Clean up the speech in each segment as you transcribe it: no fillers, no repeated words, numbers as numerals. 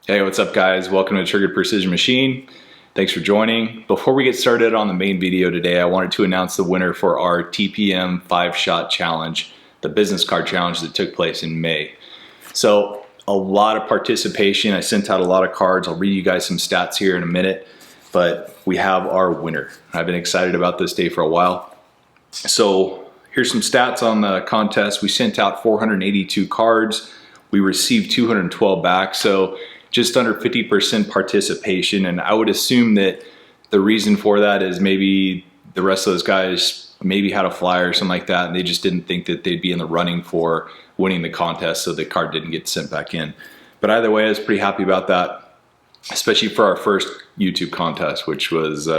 Hey, what's up guys? Welcome to Triggered Precision Machine. Thanks for joining. Before we get started on the main video today, I wanted to announce the winner for our TPM 5-shot challenge, the business card challenge that took place in May. So a lot of participation. I sent out a lot of cards. I'll read you guys some stats here in a minute, but we have our winner. I've been excited about this day for a while. So here's some stats on the contest. We sent out 482 cards. We received 212 back. So just under 50% participation, and I would assume that the reason for that is maybe the rest of those guys maybe had a flyer or something like that, and they just didn't think that they'd be in the running for winning the contest, so the card didn't get sent back in. But either way, I was pretty happy about that, especially for our first YouTube contest, which was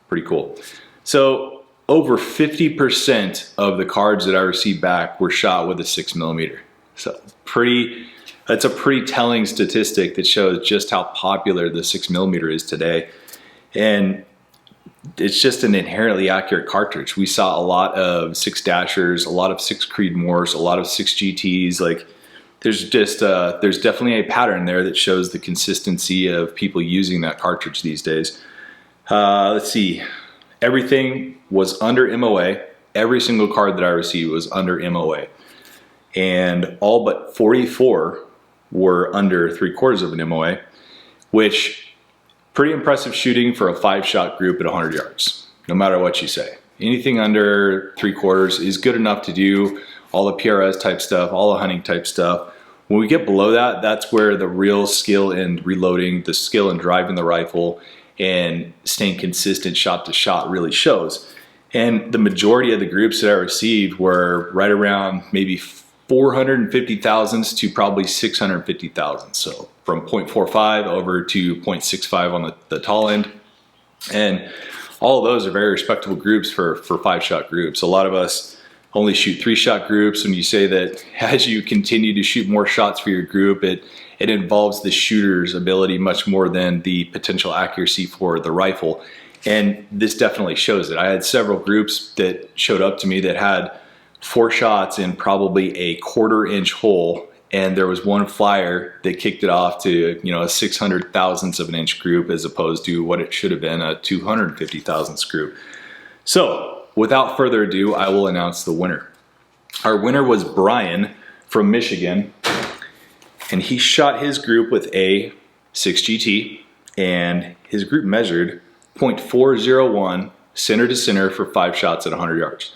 pretty cool. So over 50% of the cards that I received back were shot with a 6mm. So that's a pretty telling statistic that shows just how popular the 6mm is today. And it's just an inherently accurate cartridge. We saw a lot of 6 Dashers, a lot of 6 Creedmoors, a lot of 6 GTs. Like there's definitely a pattern there that shows the consistency of people using that cartridge these days. Let's see, everything was under MOA. Every single card that I received was under MOA. And all but 44 were under 3/4 of an MOA, which pretty impressive shooting for a 5-shot group at 100 yards, no matter what you say. Anything under 3/4 is good enough to do all the PRS type stuff, all the hunting type stuff. When we get below that, that's where the real skill in reloading, the skill in driving the rifle, and staying consistent shot to shot really shows. And the majority of the groups that I received were right around maybe 450,000s to probably 650,000. So from 0.45 over to 0.65 on the tall end. And all of those are very respectable groups for 5-shot groups. A lot of us only shoot 3-shot groups. When you say that as you continue to shoot more shots for your group, it involves the shooter's ability much more than the potential accuracy for the rifle. And this definitely shows it. I had several groups that showed up to me that had 4 shots in probably a 1/4 inch hole, and there was one flyer that kicked it off to, you know, a 600,000ths of an inch group as opposed to what it should have been, a 250,000ths group. So without further ado, I will announce the winner. Our winner was Bryan from Michigan, and he shot his group with a 6 GT, and his group measured 0.401 center to center for 5 shots at 100 yards.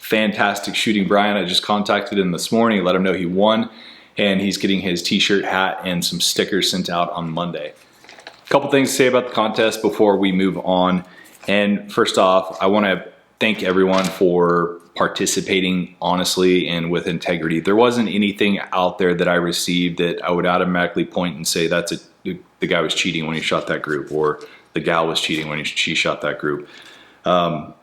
Fantastic shooting, Bryan. I just contacted him this morning, let him know he won, and he's getting his t-shirt, hat, and some stickers sent out on Monday. A couple things to say about the contest before we move on. And first off, I want to thank everyone for participating honestly and with integrity. There wasn't anything out there that I received that I would automatically point and say the guy was cheating when he shot that group, or the gal was cheating when she shot that group.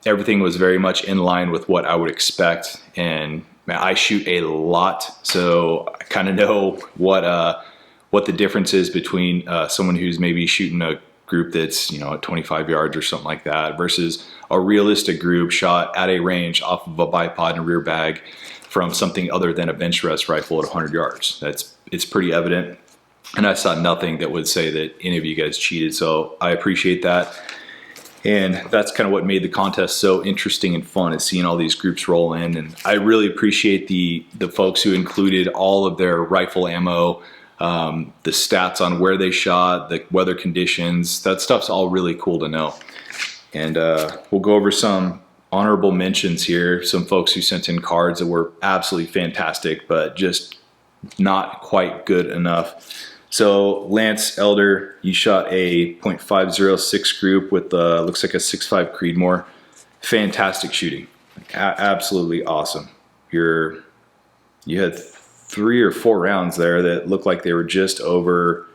Everything was very much in line with what I would expect, and man, I shoot a lot, so I kind of know what the difference is between someone who's maybe shooting a group that's, you know, at 25 yards or something like that versus a realistic group shot at a range off of a bipod and rear bag from something other than a bench rest rifle at 100 yards. It's pretty evident, and I saw nothing that would say that any of you guys cheated, so I appreciate that. And that's kind of what made the contest so interesting and fun, is seeing all these groups roll in. And I really appreciate the folks who included all of their rifle ammo, the stats on where they shot, the weather conditions. That stuff's all really cool to know. And we'll go over some honorable mentions here. Some folks who sent in cards that were absolutely fantastic, but just not quite good enough. So Lance Elder, you shot a .506 group with looks like a 6.5 Creedmoor. Fantastic shooting, absolutely awesome. You had 3 or 4 rounds there that looked like they were just over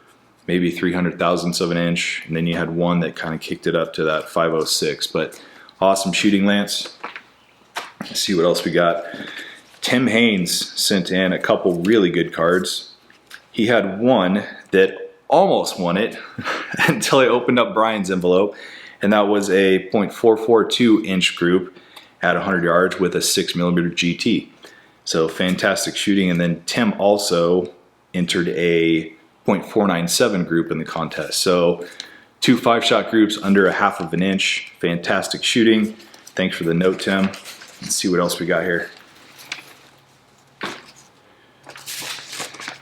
maybe 300,000ths of an inch, and then you had one that kind of kicked it up to that 506. But awesome shooting, Lance. Let's see what else we got. Tim Haynes sent in a couple really good cards. He had one that almost won it until I opened up Bryan's envelope, and that was a .442 inch group at 100 yards with a 6mm GT. So fantastic shooting. And then Tim also entered a 0.497 group in the contest. So 2 5-shot groups under a 1/2 of an inch. Fantastic shooting. Thanks for the note, Tim. Let's see what else we got here.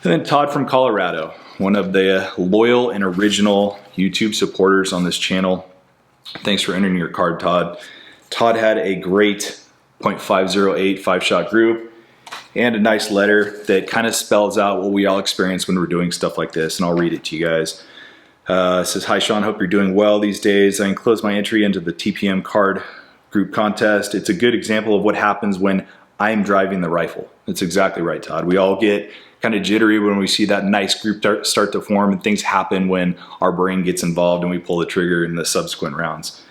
And then Todd from Colorado, one of the loyal and original YouTube supporters on this channel. Thanks for entering your card, Todd. Todd had a great 0.508 5-shot group and a nice letter that kind of spells out what we all experience when we're doing stuff like this, and I'll read it to you guys. It says, "Hi Shawn, hope you're doing well these days. I enclosed my entry into the TPM card group contest. It's a good example of what happens when I'm driving the rifle." That's exactly right, Todd. We all get kind of jittery when we see that nice group start to form, and things happen when our brain gets involved and we pull the trigger in the subsequent rounds.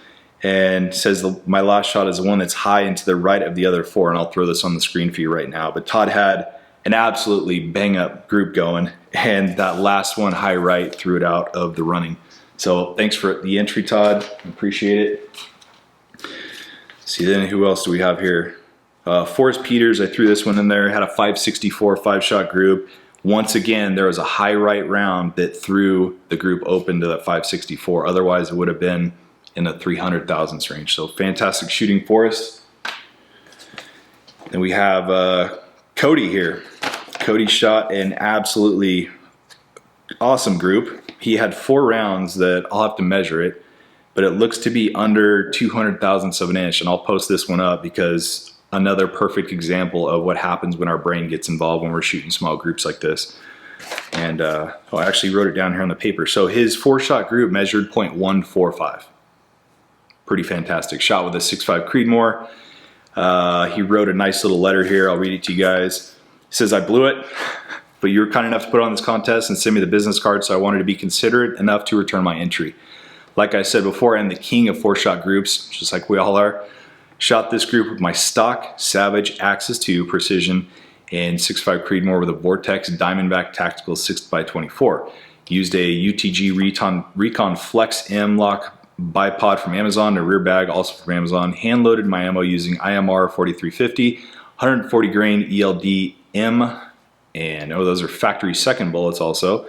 And it says, "My last shot is the one that's high and to the right of the other 4, and I'll throw this on the screen for you right now." But Todd had an absolutely bang up group going, and that last one high right threw it out of the running. So thanks for the entry, Todd. Appreciate it. See, then who else do we have here? Forrest Peters, I threw this one in there, had a 564 5-shot group. Once again, there was a high right round that threw the group open to that 564. Otherwise, it would have been in the 300,000s range. So fantastic shooting, Forrest. Then we have Cody here. Cody shot an absolutely awesome group. He had 4 rounds that I'll have to measure it, but it looks to be under 200 thousandths of an inch, and I'll post this one up because another perfect example of what happens when our brain gets involved when we're shooting small groups like this. And I actually wrote it down here on the paper. So his 4-shot group measured 0.145. Pretty fantastic. Shot with a 6.5 Creedmoor. He wrote a nice little letter here. I'll read it to you guys. He says, "I blew it, but you were kind enough to put on this contest and send me the business card, so I wanted to be considerate enough to return my entry. Like I said before, I'm the king of 4-shot groups, just like we all are. Shot this group with my stock Savage Axis 2 Precision and 6.5 Creedmoor with a Vortex Diamondback Tactical 6x24. Used a UTG Recon Flex M Lock bipod from Amazon, a rear bag also from Amazon. Hand loaded my ammo using IMR 4350, 140 grain ELD M, and those are factory second bullets also.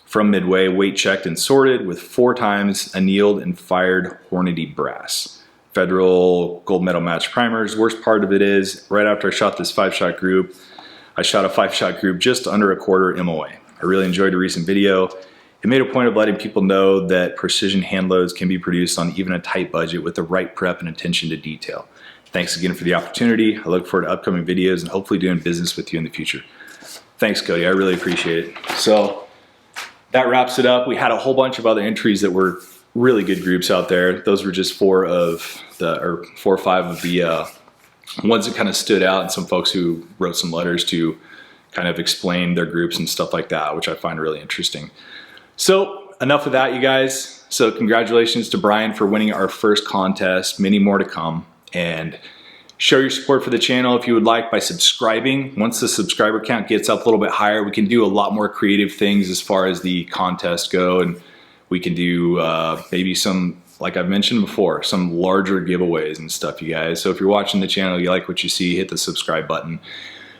From Midway, weight checked and sorted with 4 times annealed and fired Hornady brass. Federal gold medal match primers. Worst part of it is, right after I shot this 5-shot group, I shot a 5-shot group just under a quarter MOA. I really enjoyed a recent video. It made a point of letting people know that precision hand loads can be produced on even a tight budget with the right prep and attention to detail. Thanks again for the opportunity. I look forward to upcoming videos and hopefully doing business with you in the future." Thanks, Cody. I really appreciate it. So that wraps it up. We had a whole bunch of other entries that were really good groups out there. Those were just 4 or 5 of the ones that kind of stood out, and some folks who wrote some letters to kind of explain their groups and stuff like that, which I find really interesting. So enough of that, you guys. So congratulations to Bryan for winning our first contest. Many more to come. And show your support for the channel if you would like by subscribing. Once the subscriber count gets up a little bit higher, we can do a lot more creative things as far as the contest go, and we can do maybe some, like I've mentioned before, some larger giveaways and stuff, you guys. So if you're watching the channel, you like what you see, hit the subscribe button.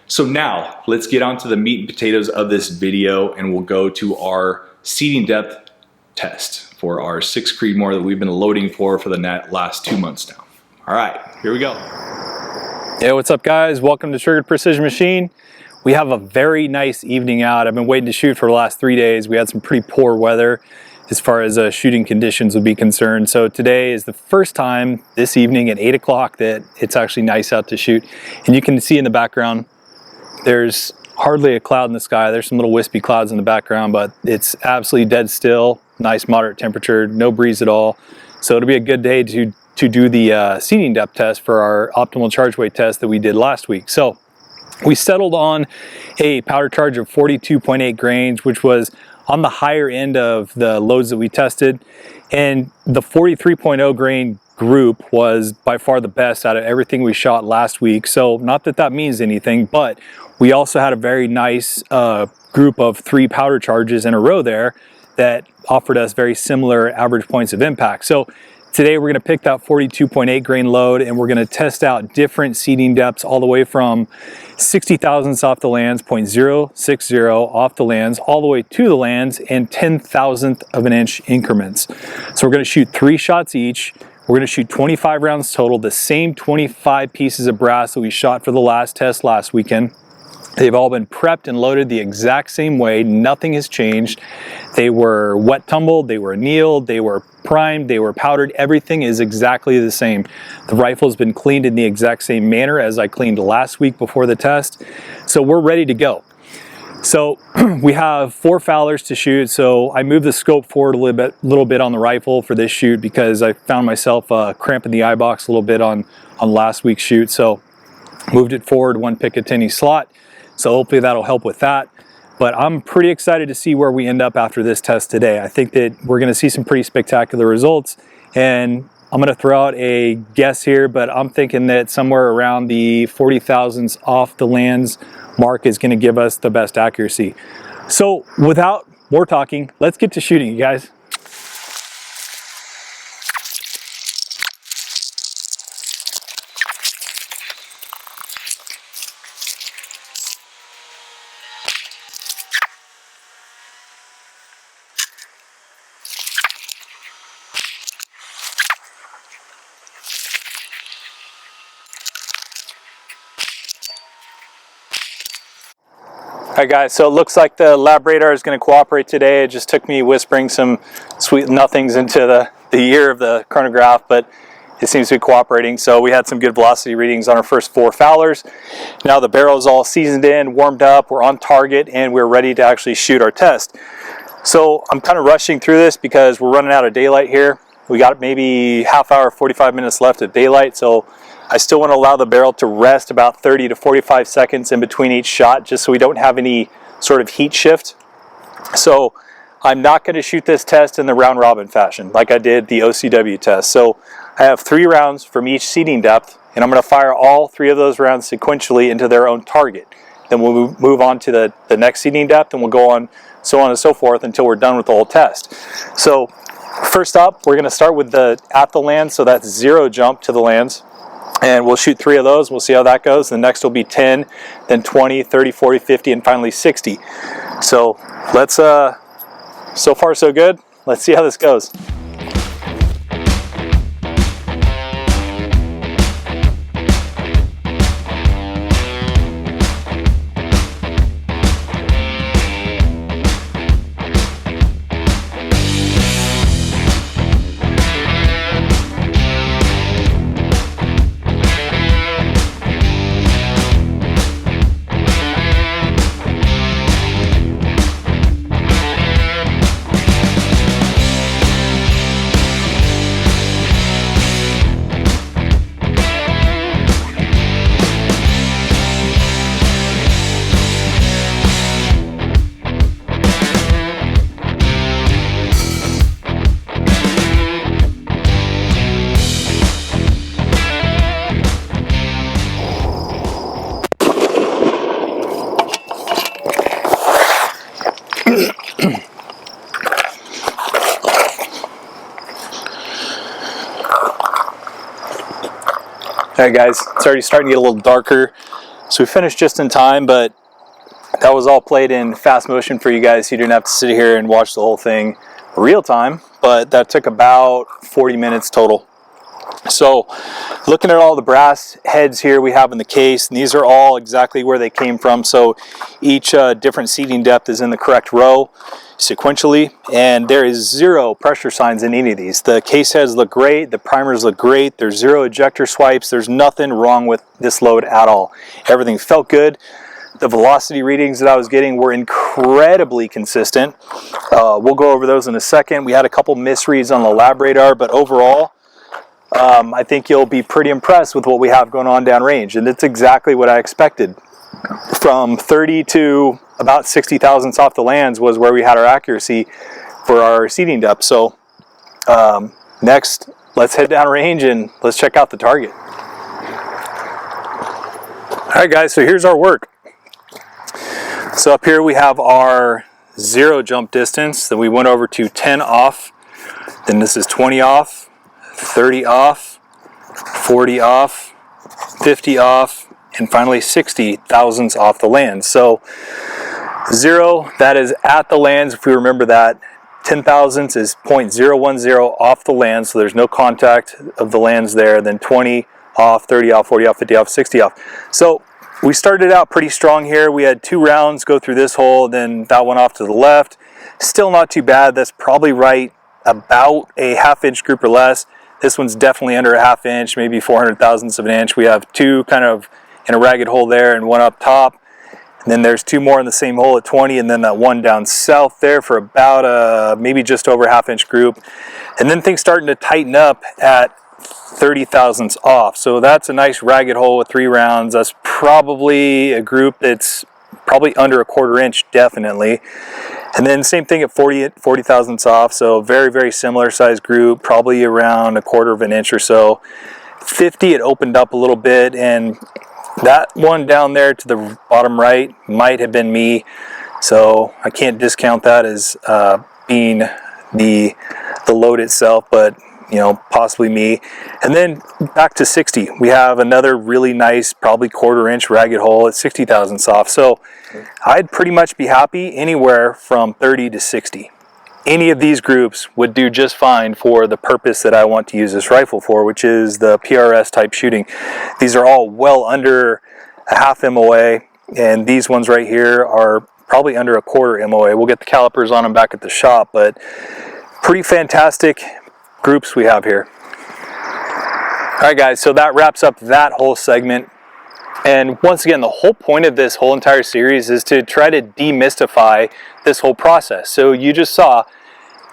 So now let's get on to the meat and potatoes of this video, and we'll go to our seating depth test for our 6 Creedmoor that we've been loading for the last 2 months now. All right, here we go. Hey, what's up guys? Welcome to Triggered Precision Machine. We have a very nice evening out. I've been waiting to shoot for the last 3 days. We had some pretty poor weather as far as shooting conditions would be concerned. So today is the first time this evening at 8 o'clock that it's actually nice out to shoot. And you can see in the background, there's hardly a cloud in the sky. There's some little wispy clouds in the background, but it's absolutely dead still, nice moderate temperature, no breeze at all. So it'll be a good day to do the seating depth test for our optimal charge weight test that we did last week. So we settled on a powder charge of 42.8 grains, which was on the higher end of the loads that we tested. And the 43.0 grain group was by far the best out of everything we shot last week. So not that that means anything, but we also had a very nice group of 3 powder charges in a row there that offered us very similar average points of impact. So Today we're going to pick that 42.8 grain load and we're going to test out different seeding depths all the way from 60 thousandths off the lands, 0.060 off the lands, all the way to the lands, and 10,000th of an inch increments. So we're going to shoot 3 shots each. We're going to shoot 25 rounds total, the same 25 pieces of brass that we shot for the last test last weekend. They've all been prepped and loaded the exact same way. Nothing has changed. They were wet tumbled, they were annealed, they were primed, they were powdered. Everything is exactly the same. The rifle has been cleaned in the exact same manner as I cleaned last week before the test. So we're ready to go. So we have 4 Fowlers to shoot. So I moved the scope forward a little bit on the rifle for this shoot because I found myself cramping the eye box a little bit on last week's shoot. So moved it forward 1 Picatinny slot. So hopefully that'll help with that. But I'm pretty excited to see where we end up after this test today. I think that we're going to see some pretty spectacular results. And I'm going to throw out a guess here, but I'm thinking that somewhere around the 40 thousandths off the lands mark is going to give us the best accuracy. So without more talking, let's get to shooting, you guys. All right guys, so it looks like the lab radar is going to cooperate today. It just took me whispering some sweet nothings into the ear of the chronograph, but it seems to be cooperating. So we had some good velocity readings on our first 4 Fowlers. Now the barrel is all seasoned in, warmed up, we're on target, and we're ready to actually shoot our test. So I'm kind of rushing through this because we're running out of daylight here. We got maybe half hour, 45 minutes left of daylight, so I still want to allow the barrel to rest about 30 to 45 seconds in between each shot, just so we don't have any sort of heat shift. So I'm not going to shoot this test in the round robin fashion like I did the OCW test. So I have 3 rounds from each seeding depth, and I'm going to fire all 3 of those rounds sequentially into their own target. Then we'll move on to the next seeding depth, and we'll go on and so forth until we're done with the whole test. So first up, we're going to start with at the lands, so that's 0 jump to the lands. And we'll shoot 3 of those. We'll see how that goes. The next will be 10, then 20, 30, 40, 50, and finally 60. So let's, so far so good. Let's see how this goes. Alright guys, it's already starting to get a little darker, so we finished just in time, but that was all played in fast motion for you guys, so you didn't have to sit here and watch the whole thing real time, but that took about 40 minutes total. So looking at all the brass heads here we have in the case, and these are all exactly where they came from, so each different seating depth is in the correct row sequentially, and there is 0 pressure signs in any of these. The case heads look great, the primers look great, there's 0 ejector swipes, there's nothing wrong with this load at all. Everything felt good. The velocity readings that I was getting were incredibly consistent. We'll go over those in a second. We had a couple misreads on the lab radar, but overall I think you'll be pretty impressed with what we have going on downrange, and it's exactly what I expected. From 30 to about 60 thousandths off the lands was where we had our accuracy for our seeding depth. So next, let's head downrange and let's check out the target. All right guys, so here's our work. So up here we have our 0 jump distance, then we went over to 10 off, then this is 20 off, 30 off, 40 off, 50 off, and finally 60 thousandths off the land. So 0, that is at the lands, if we remember that. 10 thousandths is 0.010 off the land, so there's no contact of the lands there. Then 20 off, 30 off, 40 off, 50 off, 60 off. So we started out pretty strong here. We had 2 rounds go through this hole, then that one off to the left. Still not too bad. That's probably right about a ½ inch group or less. This one's definitely under a ½ inch, maybe 400 thousandths of an inch. We have 2 kind of in a ragged hole there and 1 up top. And then there's 2 more in the same hole at 20, and then that 1 down south there for about maybe just over a ½ inch group. And then things starting to tighten up at 30 thousandths off. So that's a nice ragged hole with 3 rounds. That's probably a group that's probably under a ¼ inch, definitely. And then same thing at 40 thousandths off. So very, very similar size group, probably around a ¼ inch or so. 50, it opened up a little bit, and that one down there to the bottom right might have been me. So I can't discount that as being the load itself, but possibly me. And then back to 60, we have another really nice, probably ¼ inch ragged hole at 60 thousandths off. So I'd pretty much be happy anywhere from 30 to 60. Any of these groups would do just fine for the purpose that I want to use this rifle for, which is the PRS type shooting. These are all well under a ½ MOA, and these ones right here are probably under a ¼ MOA. We'll get the calipers on them back at the shop, but pretty fantastic groups we have here. Alright guys, so that wraps up that whole segment. And once again, the whole point of this whole entire series is to try to demystify this whole process. So you just saw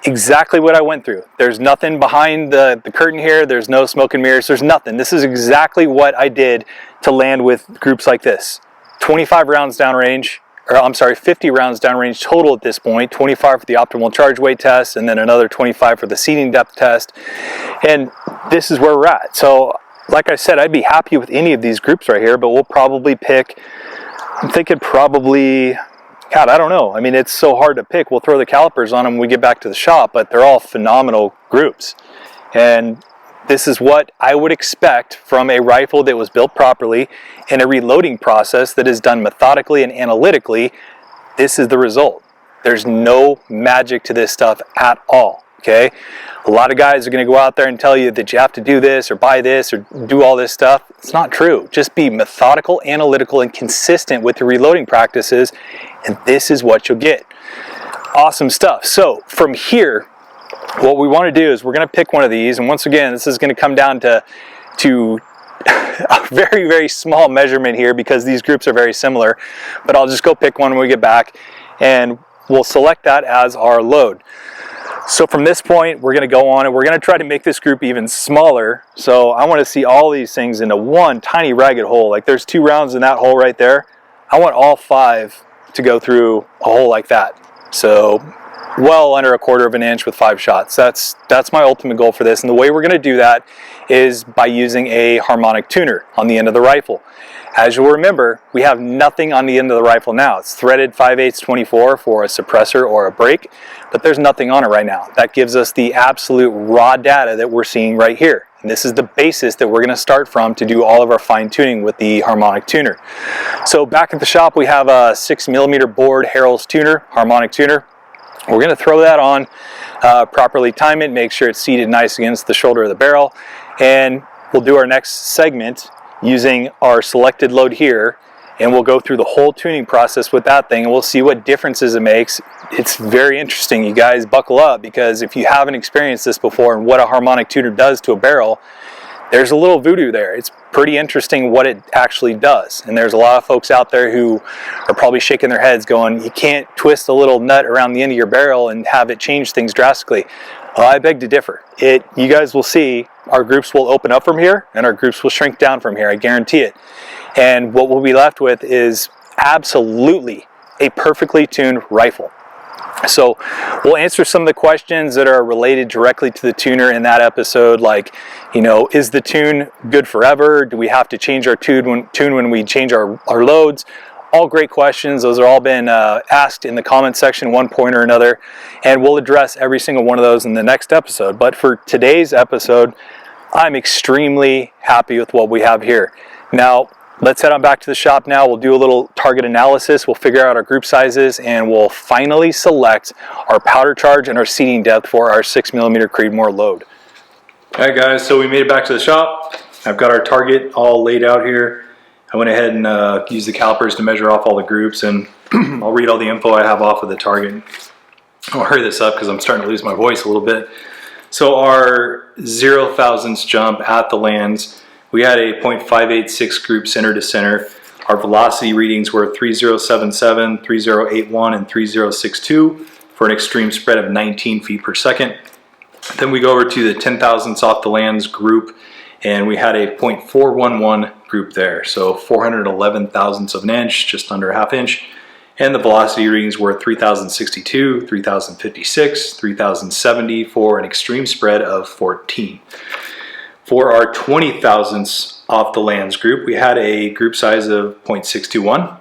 exactly what I went through. There's nothing behind the curtain here. There's no smoke and mirrors. There's nothing. This is exactly what I did to land with groups like this. 25 rounds downrange, or I'm sorry, 50 rounds downrange total at this point, 25 for the optimal charge weight test, and then another 25 for the seating depth test. And this is where we're at. So like I said, I'd be happy with any of these groups right here, but we'll probably pick, I'm thinking probably, God, I don't know. I mean, it's so hard to pick. We'll throw the calipers on them when we get back to the shop, but they're all phenomenal groups. And this is what I would expect from a rifle that was built properly and a reloading process that is done methodically and analytically. This is the result. There's no magic to this stuff at all, okay? A lot of guys are going to go out there and tell you that you have to do this or buy this or do all this stuff. It's not true. Just be methodical, analytical, and consistent with your reloading practices, and this is what you'll get. Awesome stuff. So from here, what we want to do is we're going to pick one of these, and once again, this is going to come down to a very, very small measurement here because these groups are very similar, but I'll just go pick one when we get back, and we'll select that as our load. So from this point, we're going to go on and we're going to try to make this group even smaller. So I want to see all these things into one tiny ragged hole. Like there's 2 rounds in that hole right there. I want all 5 to go through a hole like that. So well under a ¼ inch with 5 shots. That's my ultimate goal for this. And the way we're going to do that is by using a harmonic tuner on the end of the rifle. As you'll remember, we have nothing on the end of the rifle now. It's threaded 5/8 24 for a suppressor or a brake, but there's nothing on it right now. That gives us the absolute raw data that we're seeing right here. And this is the basis that we're going to start from to do all of our fine tuning with the harmonic tuner. So back at the shop, we have a 6mm board Harrell's tuner, harmonic tuner. We're going to throw that on, properly time it, make sure it's seated nice against the shoulder of the barrel, and we'll do our next segment using our selected load here, and we'll go through the whole tuning process with that thing, and we'll see what differences it makes. It's very interesting. You guys buckle up, because if you haven't experienced this before and what a harmonic tuner does to a barrel, there's a little voodoo there. It's pretty interesting what it actually does. And there's a lot of folks out there who are probably shaking their heads going, you can't twist a little nut around the end of your barrel and have it change things drastically. Well, I beg to differ. You guys will see our groups will open up from here and our groups will shrink down from here. I guarantee it. And what we'll be left with is absolutely a perfectly tuned rifle. So we'll answer some of the questions that are related directly to the tuner in that episode, like, is the tune good forever? Do we have to change our tune when we change our loads? All great questions. Those have all been asked in the comment section one point or another, and we'll address every single one of those in the next episode. But for today's episode, I'm extremely happy with what we have here. Now, let's head on back to the shop now. We'll do a little target analysis. We'll figure out our group sizes, and we'll finally select our powder charge and our seating depth for our 6mm Creedmoor load. All right, guys, so we made it back to the shop. I've got our target all laid out here. I went ahead and used the calipers to measure off all the groups, and I'll read all the info I have off of the target. I'll hurry this up because I'm starting to lose my voice a little bit. So our 0 thousandths jump at the lands, we had a 0.586 group center to center. Our velocity readings were 3077, 3081, and 3062 for an extreme spread of 19 feet per second. Then we go over to the 10 thousandths off the lands group, and we had a 0.411 group there. So 411 thousandths of an inch, just under a half inch. And the velocity readings were 3062, 3056, 3070 for an extreme spread of 14. For our 20 thousandths off the lands group, we had a group size of 0.621,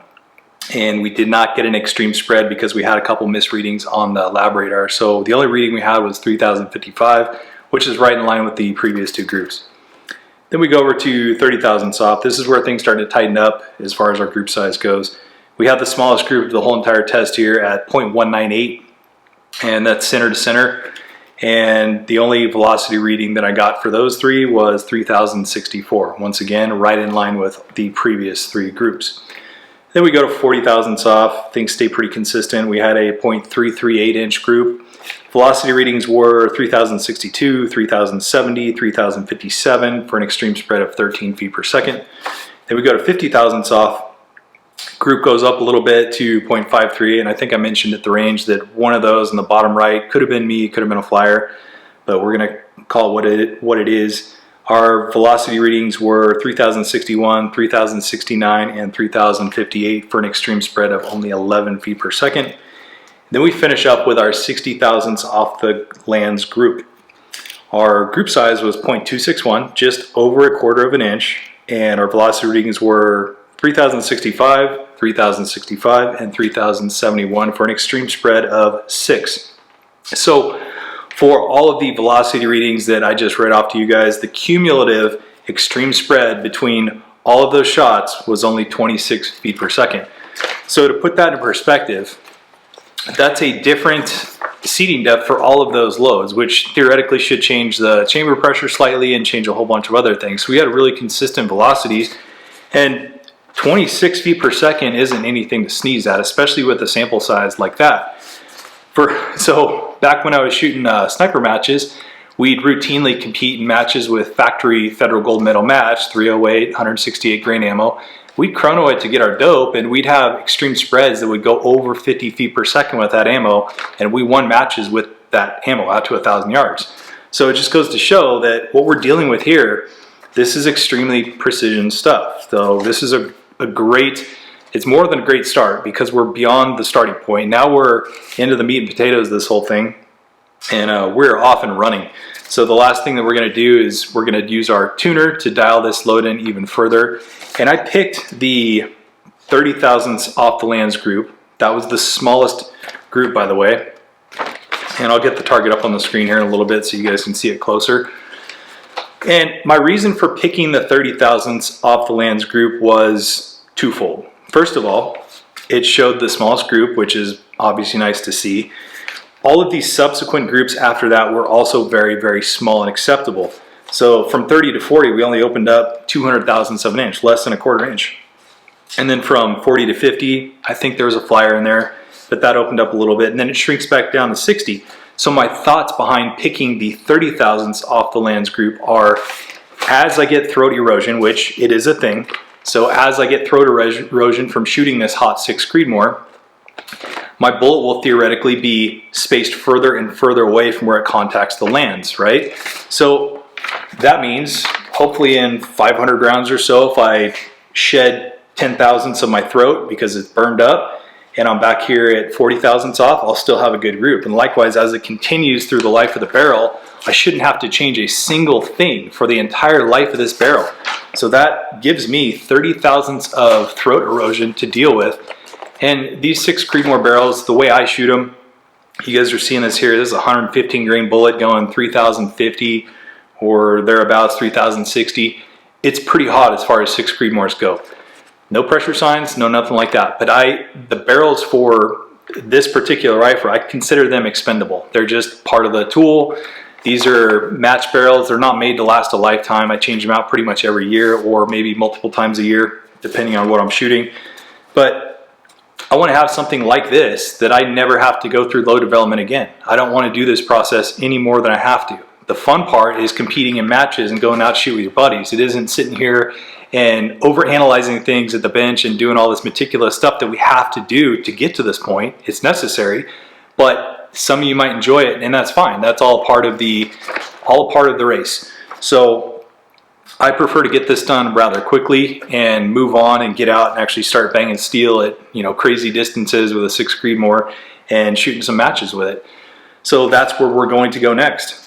and we did not get an extreme spread because we had a couple misreadings on the lab radar. So the only reading we had was 3055, which is right in line with the previous two groups. Then we go over to 30 thousandths off. This is where things start to tighten up as far as our group size goes. We have the smallest group of the whole entire test here at 0.198, and that's center to center. And the only velocity reading that I got for those three was 3064. Once again, right in line with the previous three groups. Then we go to 40 thousandths off. Things stay pretty consistent. We had a 0.338 inch group. Velocity readings were 3062, 3070, 3057 for an extreme spread of 13 feet per second. Then we go to 50 thousandths off. Group goes up a little bit to 0.53, and I think I mentioned at the range that one of those in the bottom right could have been me, could have been a flyer, but we're going to call it what it is. Our velocity readings were 3061, 3069, and 3058 for an extreme spread of only 11 feet per second. Then we finish up with our 60 thousandths off the lands group. Our group size was 0.261, just over a quarter of an inch, and our velocity readings were 3065, 3065, and 3071 for an extreme spread of 6. So for all of the velocity readings that I just read off to you guys, the cumulative extreme spread between all of those shots was only 26 feet per second. So to put that in perspective, that's a different seating depth for all of those loads, which theoretically should change the chamber pressure slightly and change a whole bunch of other things. So we had really consistent velocities, and 26 feet per second isn't anything to sneeze at, especially with a sample size like that. So back when I was shooting sniper matches, we'd routinely compete in matches with factory federal gold medal match, 308, 168 grain ammo. We'd chrono it to get our dope, and we'd have extreme spreads that would go over 50 feet per second with that ammo, and we won matches with that ammo out to 1,000 yards. So it just goes to show that what we're dealing with here, this is extremely precision stuff. So this is a great, it's more than a great start because we're beyond the starting point. Now we're into the meat and potatoes of this whole thing, and we're off and running. So the last thing that we're going to do is we're going to use our tuner to dial this load in even further. And I picked the 30 thousandths off the lands group. That was the smallest group, by the way. And I'll get the target up on the screen here in a little bit so you guys can see it closer. And my reason for picking the 30 thousandths off the lands group was twofold. First of all, it showed the smallest group, which is obviously nice to see. All of these subsequent groups after that were also very, very small and acceptable. So from 30 to 40, we only opened up 200 thousandths of an inch, less than a quarter inch. And then from 40 to 50, I think there was a flyer in there, but that opened up a little bit, and then it shrinks back down to 60. So my thoughts behind picking the 30 thousandths off the lands group are, as I get throat erosion, which it is a thing, so as I get throat erosion from shooting this Hot 6 Creedmoor, my bullet will theoretically be spaced further and further away from where it contacts the lands, right? So that means hopefully in 500 rounds or so, if I shed 10 thousandths of my throat because it's burned up, and I'm back here at 40 thousandths off, I'll still have a good group. And likewise, as it continues through the life of the barrel, I shouldn't have to change a single thing for the entire life of this barrel. So that gives me 30 thousandths of throat erosion to deal with. And these 6 Creedmoor barrels, the way I shoot them, you guys are seeing this here, this is a 115 grain bullet going 3050 or thereabouts, 3060. It's pretty hot as far as 6 Creedmoors go. No pressure signs, no nothing like that. But the barrels for this particular rifle, I consider them expendable. They're just part of the tool. These are match barrels. They're not made to last a lifetime. I change them out pretty much every year, or maybe multiple times a year, depending on what I'm shooting. But I want to have something like this that I never have to go through load development again. I don't want to do this process any more than I have to. The fun part is competing in matches and going out to shoot with your buddies. It isn't sitting here and overanalyzing things at the bench and doing all this meticulous stuff that we have to do to get to this point. It's necessary, but some of you might enjoy it, and that's fine. That's all part of the race. So I prefer to get this done rather quickly and move on and get out and actually start banging steel at, you know, crazy distances with a 6 Creedmoor and shooting some matches with it. So that's where we're going to go next.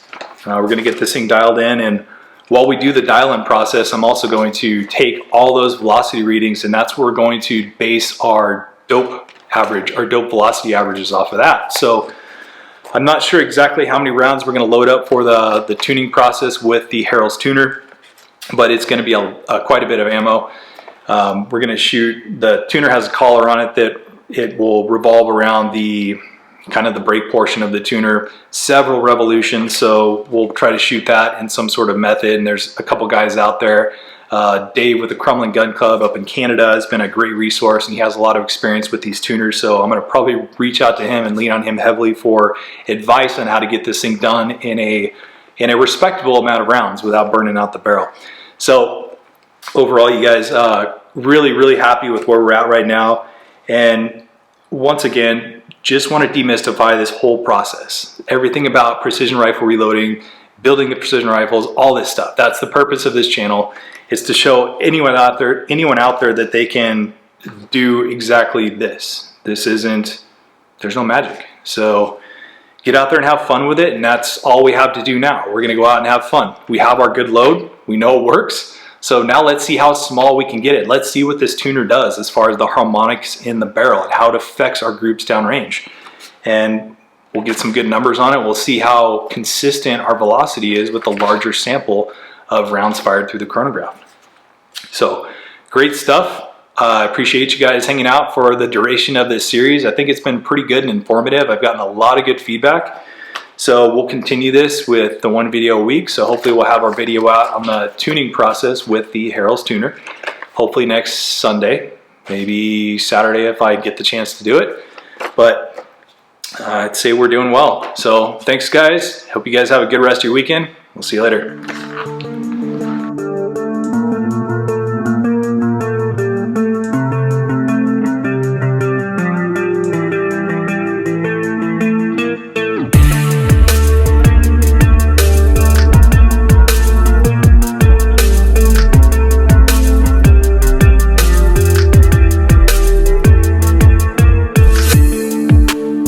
We're going to get this thing dialed in, and while we do the dial-in process, I'm also going to take all those velocity readings, and that's where we're going to base our dope average, our dope velocity averages off of that. So I'm not sure exactly how many rounds we're going to load up for the tuning process with the Harrell's tuner, but it's going to be quite a bit of ammo. We're going to shoot, the tuner has a collar on it that it will revolve around the kind of the brake portion of the tuner, several revolutions. So we'll try to shoot that in some sort of method. And there's a couple guys out there. Dave with the Crumlin Gun Club up in Canada has been a great resource, and he has a lot of experience with these tuners. So I'm going to probably reach out to him and lean on him heavily for advice on how to get this thing done in a respectable amount of rounds without burning out the barrel. So overall, you guys, really, really happy with where we're at right now. And once again, just want to demystify this whole process. Everything about precision rifle reloading, building the precision rifles, all this stuff. That's the purpose of this channel, is to show anyone out there that they can do exactly this. There's no magic. So get out there and have fun with it, and that's all we have to do now. We're going to go out and have fun. We have our good load. We know it works. So now let's see how small we can get it. Let's see what this tuner does as far as the harmonics in the barrel and how it affects our groups downrange. And we'll get some good numbers on it. We'll see how consistent our velocity is with the larger sample of rounds fired through the chronograph. So great stuff. I appreciate you guys hanging out for the duration of this series. I think it's been pretty good and informative. I've gotten a lot of good feedback. So we'll continue this with the one video a week. So hopefully we'll have our video out on the tuning process with the Harrell's tuner. Hopefully next Sunday, maybe Saturday if I get the chance to do it. But I'd say we're doing well. So thanks guys. Hope you guys have a good rest of your weekend. We'll see you later.